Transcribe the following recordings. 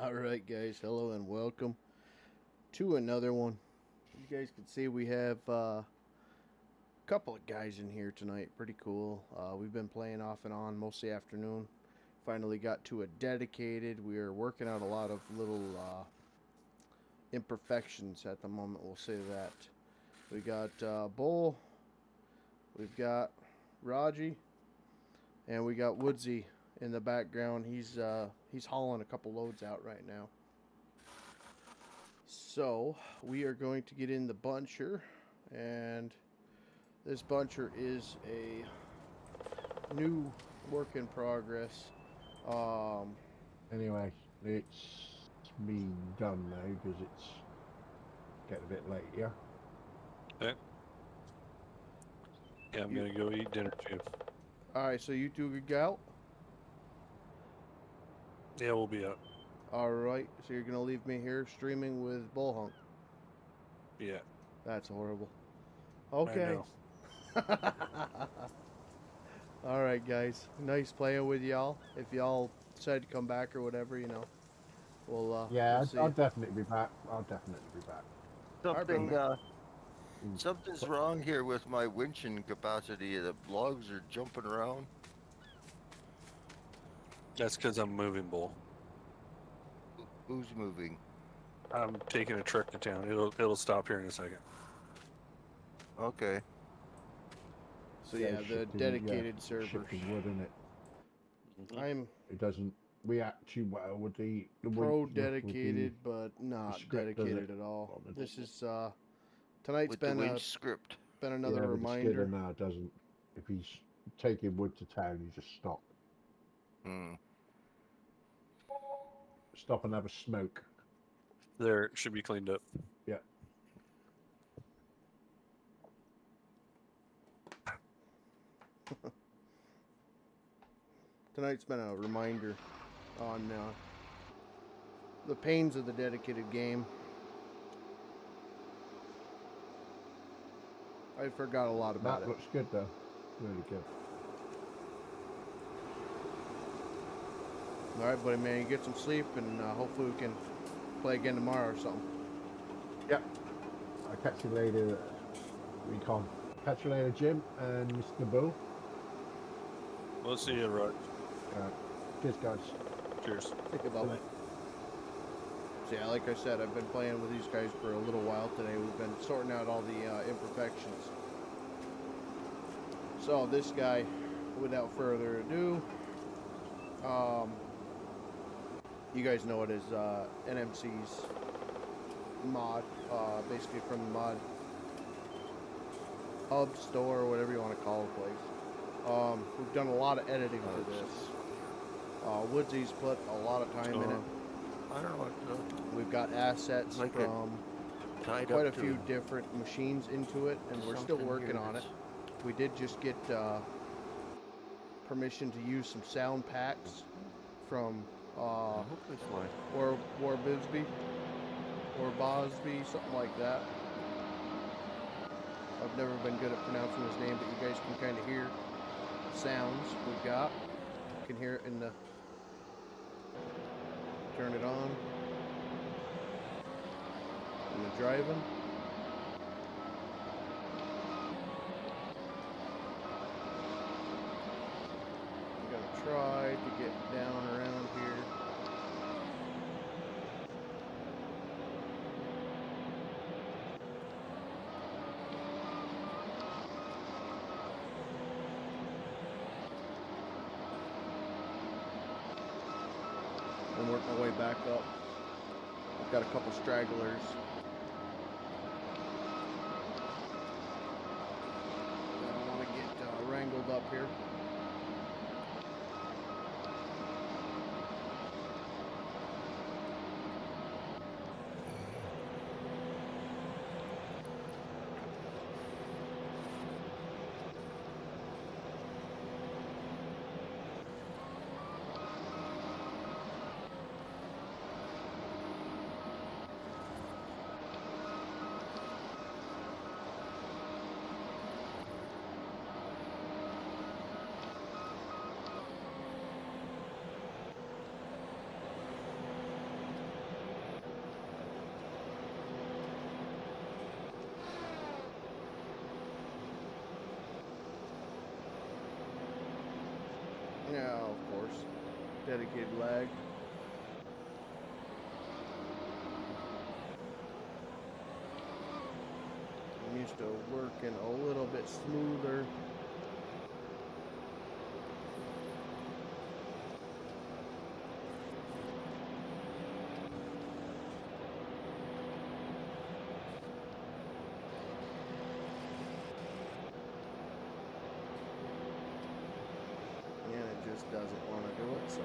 Alright guys, hello and welcome to another one. You guys can see we have a couple of guys in here tonight. Pretty cool. We've been playing off and on most of the afternoon. Finally got to a dedicated. We are working out a lot of little imperfections at the moment, we'll say that. We got Bull, we've got Raji, and we got Woodsy in the background. He's hauling a couple loads out right now. So we are going to get in the buncher, and this buncher is a new work in progress. Anyway, it's been done now because it's getting a bit late, yeah? Okay. Yeah, I'm gonna go eat dinner too. Alright, so you two could go out? Yeah, we'll be out. Alright, so you're going to leave me here streaming with Bullhunk. Yeah. That's horrible. Okay. I know. Alright, guys. Nice playing with y'all. If y'all decide to come back or whatever, you know, we'll Yeah, we'll see I'll ya. definitely be back. I'll definitely be back. Something's wrong here with my winching capacity. The logs are jumping around. That's because I'm moving, Bull. Who's moving? I'm taking a truck to town. It'll stop here in a second. Okay. So yeah, the shifting- dedicated yeah, servers. shifting wood, isn't it? I'm It doesn't react too well with the pro with the dedicated, but not script, does it? dedicated at all. On the- This is tonight's With the been winch script. another yeah, with the skidder reminder. now it doesn't. If he's taking wood to town, you just stop. Hmm. Stop and have a smoke. There, it should be cleaned up. Yeah. Tonight's been a reminder on the pains of the dedicated game. I forgot a lot about That it. looks good though. Really good. All right, buddy, man, you get some sleep, and hopefully we can play again tomorrow or something. Yep. I'll catch you later, Recon. Catch you later, Jim and Mr. Bull. We'll see you, Rod. Cheers, guys. Cheers. Think about it. So yeah, like I said, I've been playing with these guys for a little while today. We've been sorting out all the imperfections. So this guy, without further ado, you guys know it as NMC's mod, basically from the mod hub, store, or whatever you want to call the place. We've done a lot of editing to this. Woodsy's put a lot of time in it. I don't know what to We've got assets Like from tied quite a up to few different machines into it, and we're still something working here on it. that's- We did just get permission to use some sound packs from Hopefully it's fine. War Bisbee or Bosby, something like that. I've never been good at pronouncing his name, but you guys can kind of hear sounds we've got. You can hear it in the. Turn it on. In the driving. I'm gonna try to get down around here. And work my way back up. I've got a couple stragglers. I don't want to get wrangled up here. Now, of course, dedicated lag. I'm used to working a little bit smoother. Just doesn't want to do it, so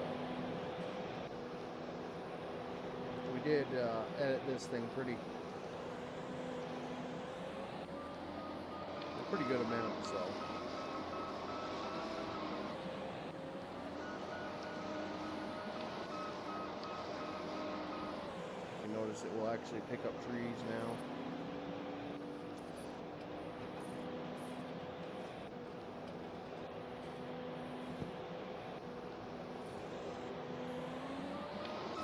we did edit this thing a pretty good amount, so you notice it will actually pick up trees now.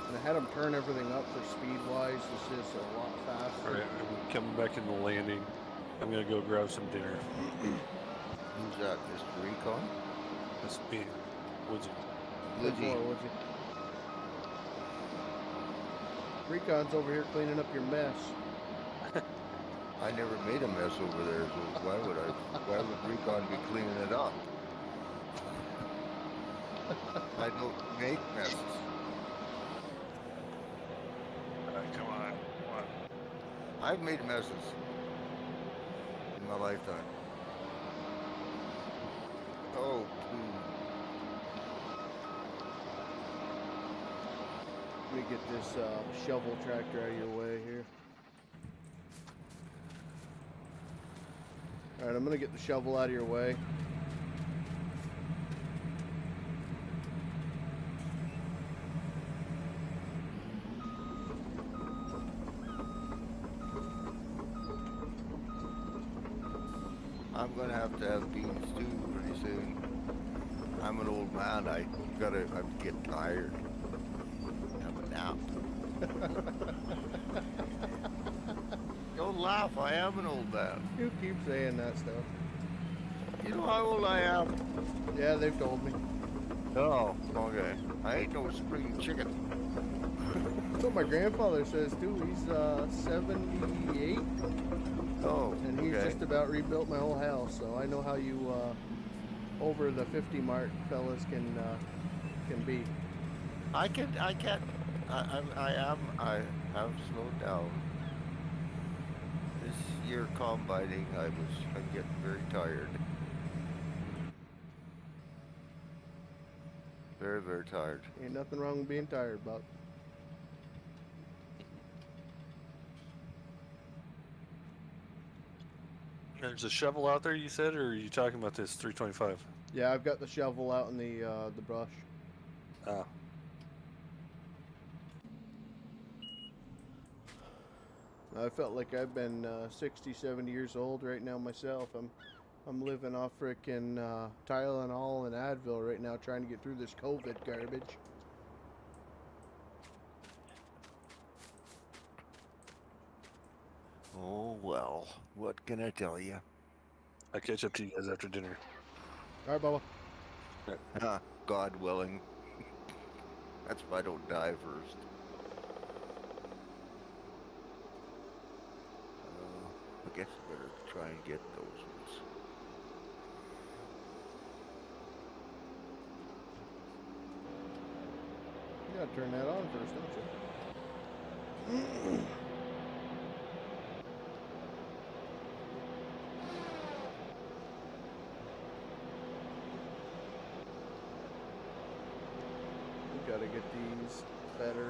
I had them turn everything up for speed-wise. It's just a lot faster. Alright, I'm coming back in the landing. I'm gonna go grab some dinner. Who's that? Mr. Recon? That's me, Woodsy. Woody. Woody. Recon's over here cleaning up your mess. I never made a mess over there, so why would Recon be cleaning it up? I don't make messes. Come on. I've made messes in my lifetime. Oh, Let me get this shovel tractor out of your way here. Alright, I'm gonna get the shovel out of your way. I'm gonna have to have beans too pretty soon. I'm an old man. I get tired. Have a nap. Don't laugh. I am an old man. You keep saying that stuff. You know how old I am? Yeah, they've told me. Oh, okay. I ain't no spring chicken. That's what my grandfather says too. He's 78. Oh, And he's okay. just about rebuilt my whole house, so I know how you over the 50 mark fellas can be. I have slowed down. This year combining, I'm getting very tired. Very, very tired. Ain't nothing wrong with being tired, Buck. There's a shovel out there, you said, or are you talking about this 325? Yeah, I've got the shovel out in the brush. Ah. I felt like I've been 60, 70 years old right now myself. I'm living off frickin' Tylenol and Advil right now, trying to get through this COVID garbage. Oh, well, what can I tell you? I'll catch up to you guys after dinner. All right, Bubba. God willing. That's if I don't die first. I guess I better try and get those ones. You gotta turn that on first, don't you? We gotta get these better.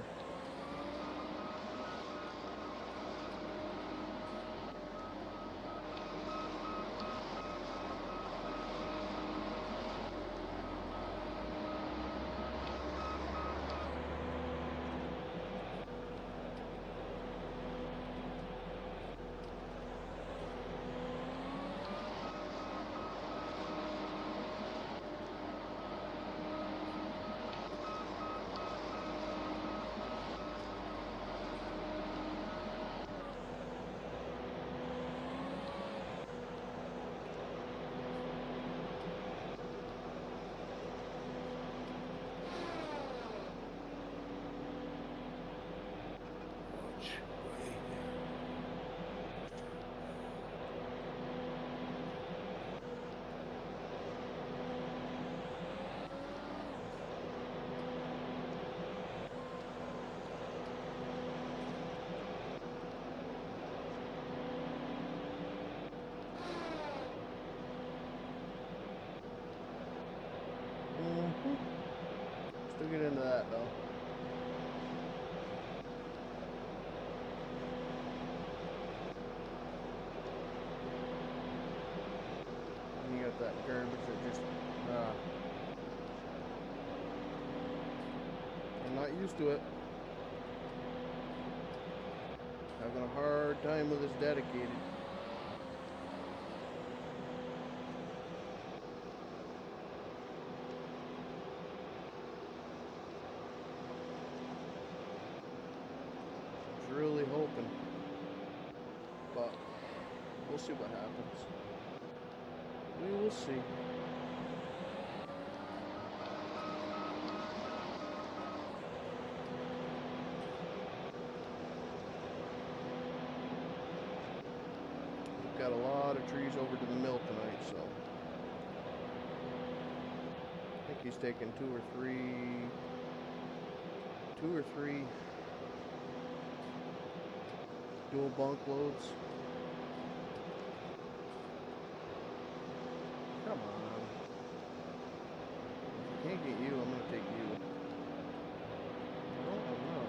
Still get into that though. And you got that garbage that just, I'm not used to it. Having a hard time with this dedicated. Really hoping, but we'll see what happens. We will see. We've got a lot of trees over to the mill tonight, so I think he's taking two or three dual bunk loads. Come on. If I can't get you, I'm gonna take you. No, I'm not.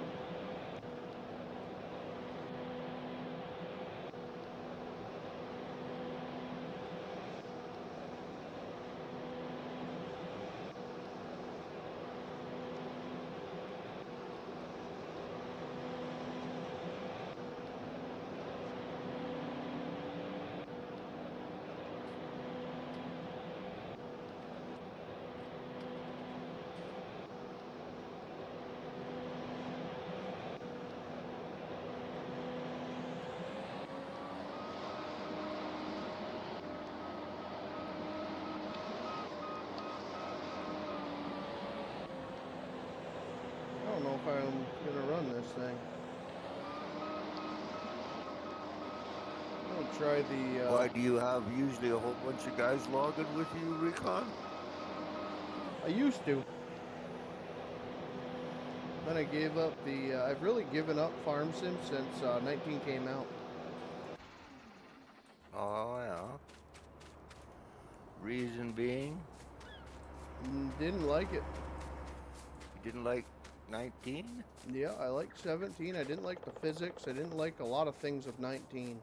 I don't know if I'm gonna run this thing. I'm gonna try the. Why do you have usually a whole bunch of guys logging with you, Recon? I used to. Then I gave up the. I've really given up farm sim since 19 came out. Oh, yeah. Reason being? Didn't like it. You didn't like 19? Yeah, I liked 17. I didn't like the physics. I didn't like a lot of things of 19.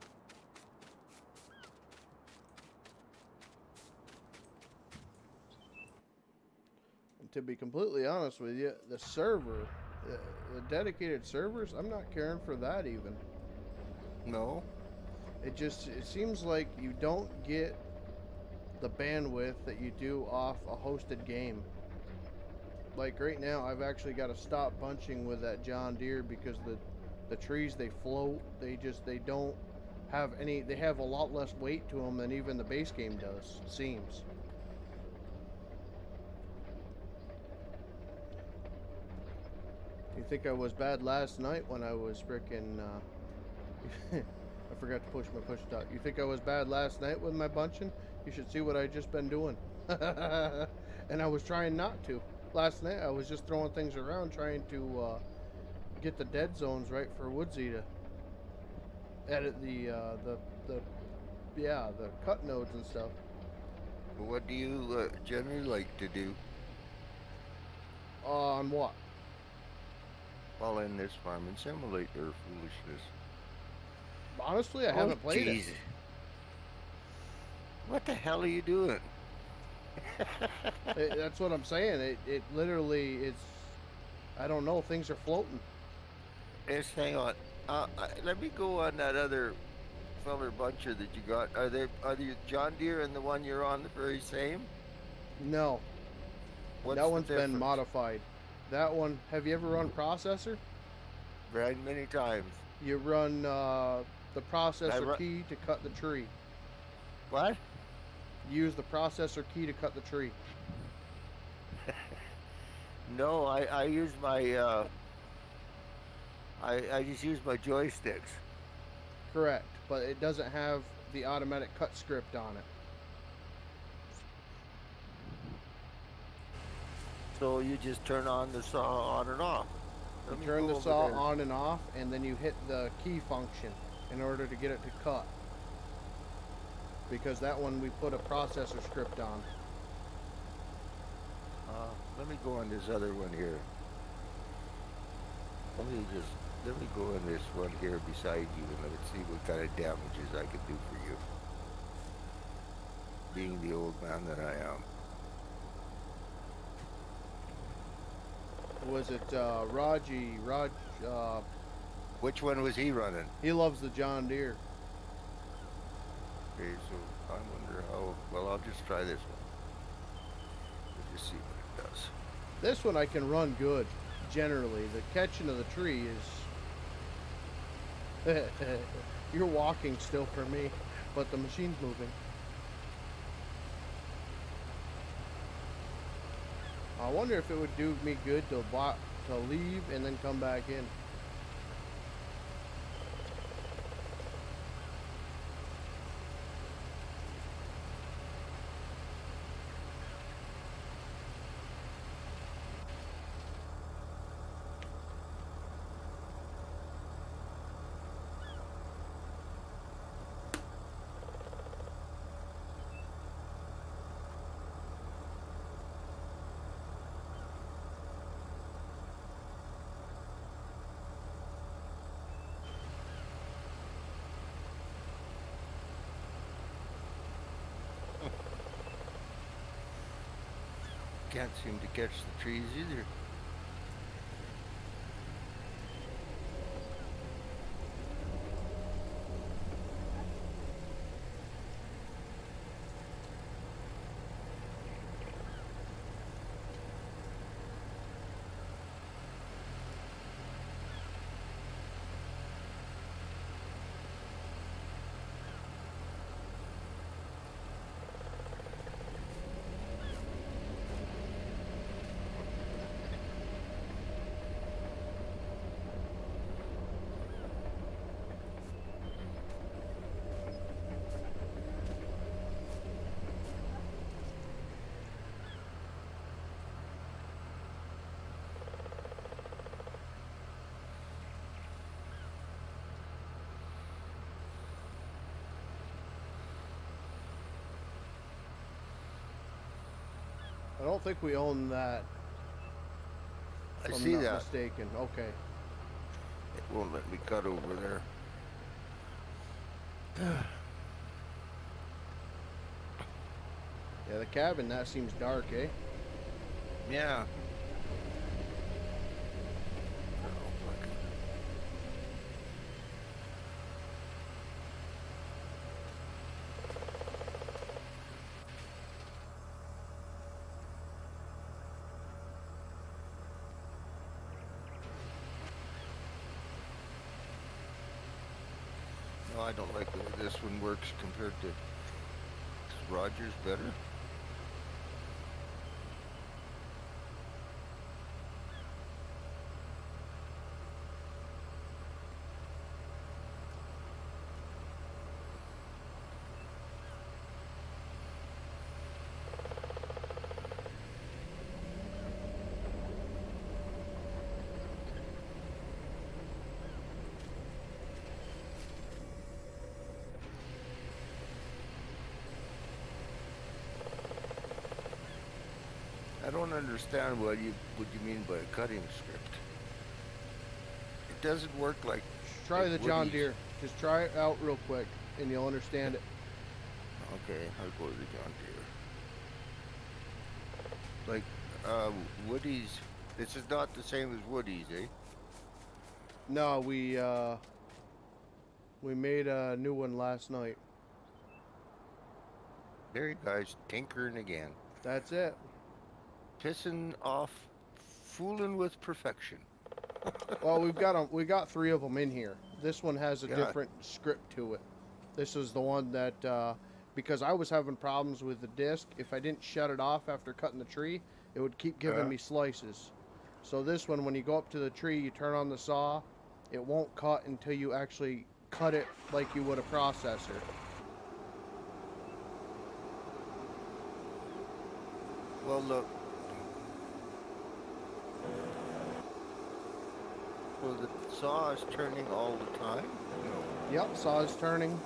And to be completely honest with you, the server, the dedicated servers, I'm not caring for that even. No. It seems like you don't get the bandwidth that you do off a hosted game. Like right now, I've actually got to stop bunching with that John Deere because the trees, they float. They don't have any. They have a lot less weight to them than even the base game does. It seems. You think I was bad last night when I was frickin' I forgot to push my push stop. You think I was bad last night with my bunching? You should see what I just been doing. And I was trying not to. Last night I was just throwing things around trying to get the dead zones right for Woodsy to edit the cut nodes and stuff. What do you generally like to do? On what? Well, in this farming simulator foolishness. Honestly, I haven't played it. What the hell are you doing? That's what I'm saying. It literally is. I don't know. Things are floating. Yes, hang on. Let me go on that other feller buncher that you got. Are the John Deere and the one you're on the very same? No. What's that the one's been difference? modified. That one. Have you ever run processor? Very many times. You run the processor key to cut the tree. What? Use the processor key to cut the tree. No, I use my I just use my joysticks. Correct, but it doesn't have the automatic cut script on it. So you just turn on the saw on and off. You turn the saw on and off, and then you hit the key function in order to get it to cut. Because that one we put a processor script on. Let me go on this other one here. Let me go on this one here beside you and let's see what kind of damages I can do for you. Being the old man that I am. Was it Raj, Which one was he running? he loves the John Deere. Okay, so I wonder how. Well, I'll just try this one. We'll just see what it does. This one I can run good, generally. The catching of the tree is... You're walking still for me, but the machine's moving. I wonder if it would do me good to leave and then come back in. Can't seem to catch the trees either. I don't think we own that. I If I'm see not that. mistaken. Okay. It won't let me cut over there. Yeah, the cabin, that seems dark, eh? Yeah. No, I don't like the way this one works compared to Roger's better. I don't understand what you mean by a cutting script. It doesn't work like. Try the John Woody's. Deere. Just try it out real quick, and you'll understand it. Okay, I'll go to the John Deere. Like Woody's. This is not the same as Woody's, eh? No, we made a new one last night. There you guys, tinkering again, That's it. pissing off, fooling with perfection. Well, we got 3 of them in here. This one has a Yeah. different script to it. This is the one that because I was having problems with the disc. If I didn't shut it off after cutting the tree, it would keep giving me slices. So this one, when you go up to the tree, you turn on the saw. It won't cut until you actually cut it like you would a processor. Well, look. Well, the saw is turning all the time. No. Yep, saw is turning.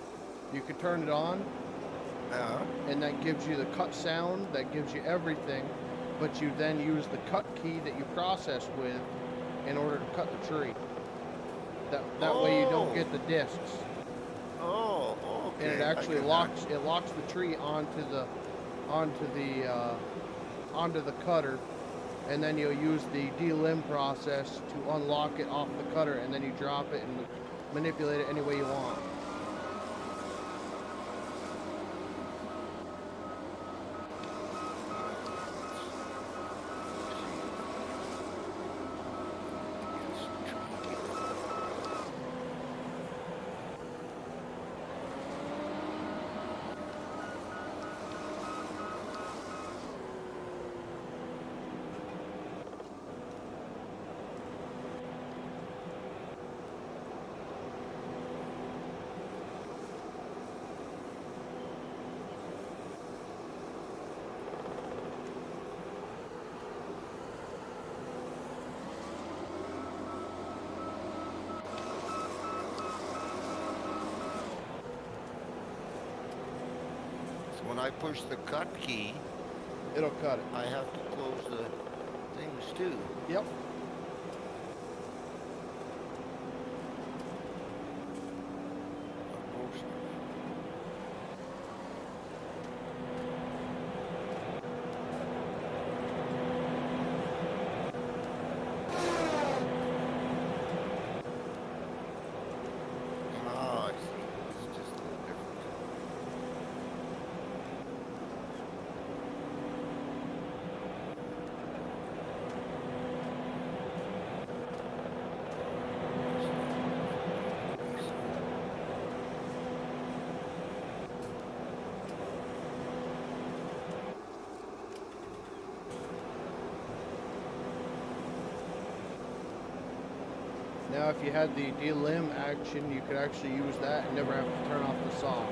You could turn it on, Yeah. and that gives you the cut sound. That gives you everything. but you then use the cut key that you process with in order to cut the tree. That way you don't get the discs. Oh, okay. And it actually locks the tree onto the cutter, and then you'll use the delimb process to unlock it off the cutter, and then you drop it and manipulate it any way you want. When I push the cut key, It'll cut it. I have to close the things too. Yep. Ah, I see. It's just a little different. Now, if you had the delimb action, you could actually use that and never have to turn off the saw.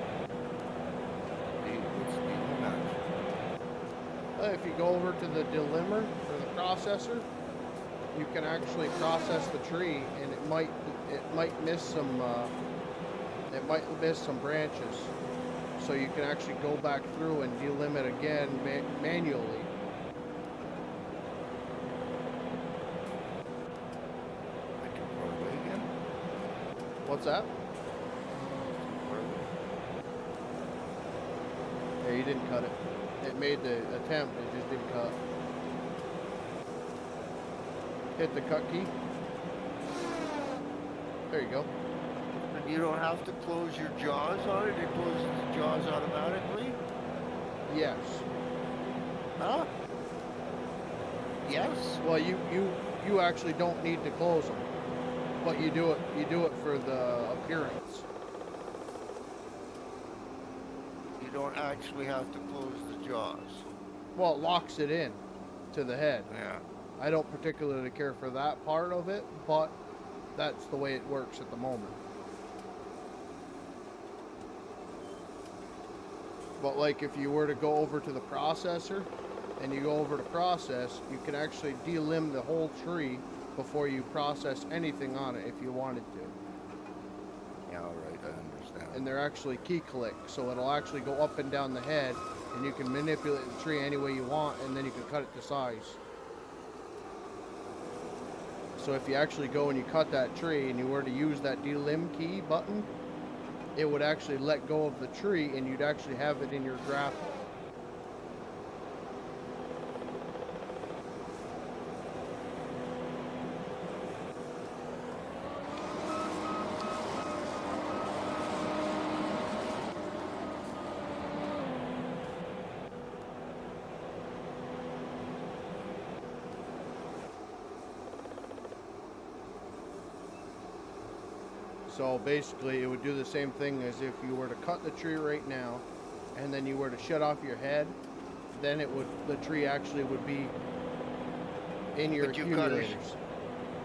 What's the action? If you go over to the delimber or the processor, you can actually process the tree, and it might miss some branches. So you can actually go back through and delimb it again manually. I can run away again? What's that? Yeah, you didn't cut it. It made the attempt, it just didn't cut. Hit the cut key. There you go. And you don't have to close your jaws on it? It closes the jaws automatically? Yes. Huh? Yes? Well, you actually don't need to close them, but you do it for the appearance. You don't actually have to close the jaws. Well, it locks it in to the head. Yeah. I don't particularly care for that part of it, but that's the way it works at the moment. But like if you were to go over to the processor and you go over to process, you can actually delimb the whole tree before you process anything on it if you wanted to. Yeah, all right, I understand. And they're actually key click, so it'll actually go up and down the head, and you can manipulate the tree any way you want, and then you can cut it to size. So if you actually go and you cut that tree and you were to use that delimb key button, it would actually let go of the tree and you'd actually have it in your grapple. So basically it would do the same thing as if you were to cut the tree right now and then you were to shut off your head, then the tree actually would be in your accumulators.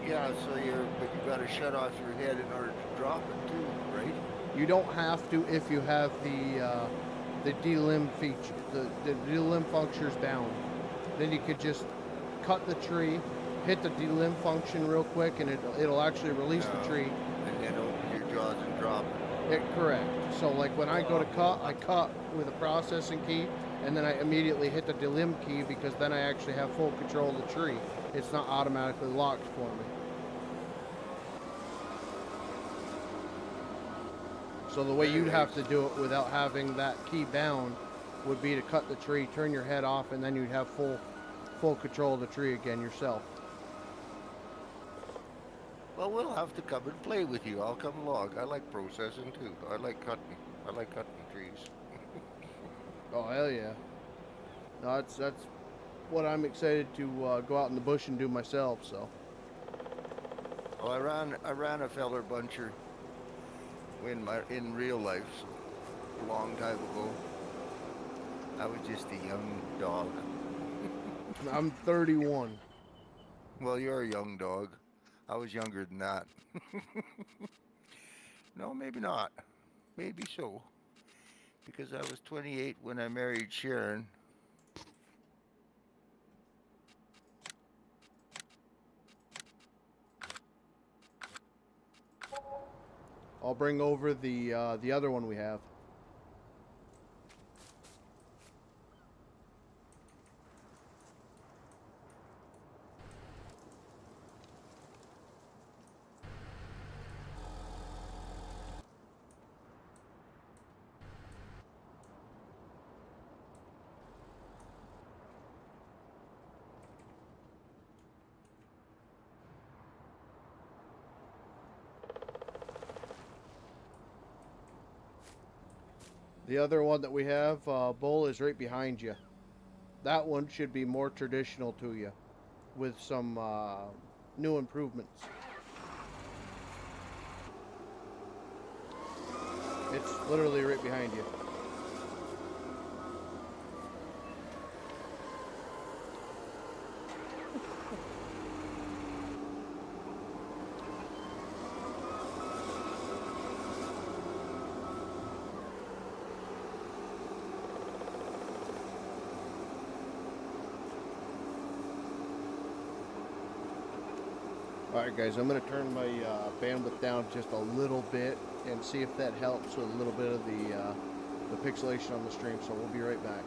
Yeah, but you got to shut off your head in order to drop it too, right? You don't have to if you have the delimb feature, the delimb function's down. Then you could just cut the tree, hit the delimb function real quick, and it'll actually release the tree. And then open your jaws and drop it. Correct. So like when I go to cut, I cut with a processing key, and then I immediately hit the delim key because then I actually have full control of the tree. It's not automatically locked for me. So the way Very you'd have nice. to do it without having that key down would be to cut the tree, turn your head off, and then you'd have full control of the tree again yourself. Well, we'll have to come and play with you. I'll come along. I like processing too. I like cutting. I like cutting trees. Oh hell yeah! No, that's what I'm excited to go out in the bush and do myself. So Well, I ran a feller buncher in real life a long time ago. I was just a young dog. I'm 31. Well, you're a young dog. I was younger than that. No, maybe not. Maybe so. Because I was 28 when I married Sharon. I'll bring over the other one we have. The other one that we have, Bull, is right behind you. That one should be more traditional to you, with some new improvements. It's literally right behind you. Alright guys, I'm going to turn my bandwidth down just a little bit and see if that helps with a little bit of the pixelation on the stream, so we'll be right back.